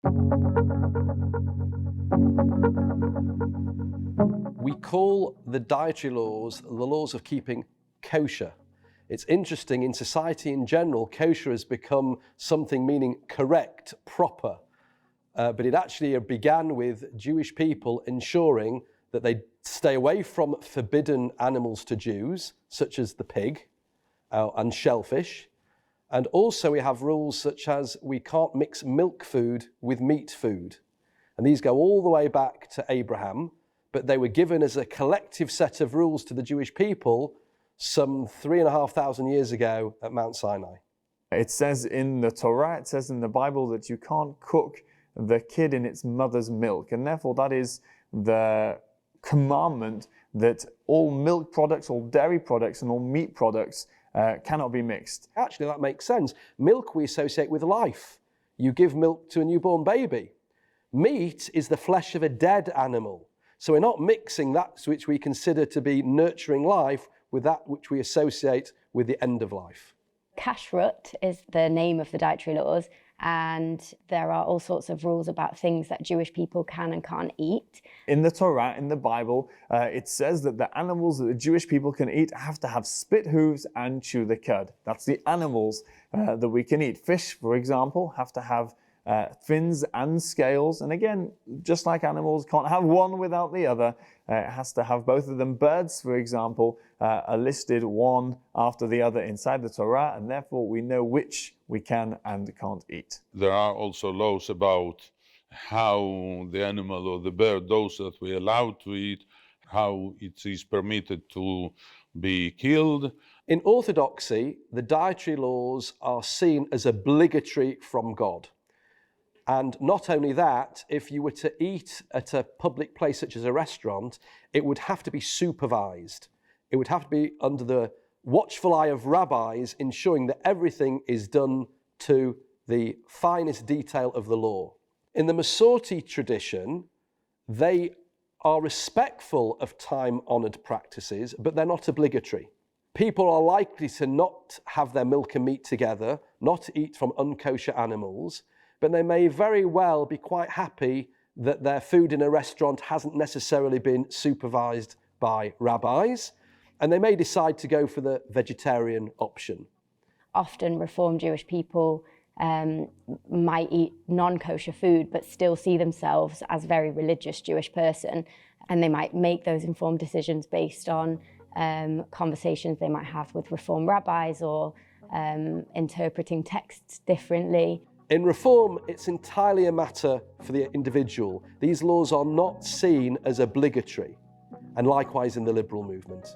We call the dietary laws the laws of keeping kosher. It's interesting, in society in general, kosher has become something meaning correct, proper. But it actually began with Jewish people ensuring that they stay away from forbidden animals to Jews, such as the pig and shellfish. And also we have rules such as we can't mix milk food with meat food. And these go all the way back to Abraham, but they were given as a collective set of rules to the Jewish people some 3,500 years ago at Mount Sinai. It says in the Torah, it says in the Bible that you can't cook the kid in its mother's milk, and therefore that is the commandment that all milk products, all dairy products and all meat products cannot be mixed. Actually, that makes sense. Milk we associate with life. You give milk to a newborn baby. Meat is the flesh of a dead animal. So we're not mixing that which we consider to be nurturing life with that which we associate with the end of life. Kashrut is the name of the dietary laws, and there are all sorts of rules about things that Jewish people can and can't eat. In the Torah, in the Bible, it says that the animals that the Jewish people can eat have to have spit hooves and chew the cud. That's the animals that we can eat. Fish, for example, have to have fins and scales, and again, just like animals can't have one without the other, it has to have both of them. Birds, for example, are listed one after the other inside the Torah, and therefore we know which we can and can't eat. There are also laws about how the animal or the bird, those that we allow to eat, how it is permitted to be killed. In Orthodoxy, the dietary laws are seen as obligatory from God. And not only that, if you were to eat at a public place such as a restaurant, it would have to be supervised. It would have to be under the watchful eye of rabbis, ensuring that everything is done to the finest detail of the law. In the Masorti tradition, they are respectful of time-honoured practices, but they're not obligatory. People are likely to not have their milk and meat together, not to eat from unkosher animals, but they may very well be quite happy that their food in a restaurant hasn't necessarily been supervised by rabbis, and they may decide to go for the vegetarian option. Often Reformed Jewish people might eat non-kosher food but still see themselves as a very religious Jewish person, and they might make those informed decisions based on conversations they might have with Reform rabbis or interpreting texts differently. In Reform, it's entirely a matter for the individual. These laws are not seen as obligatory, and likewise in the liberal movement.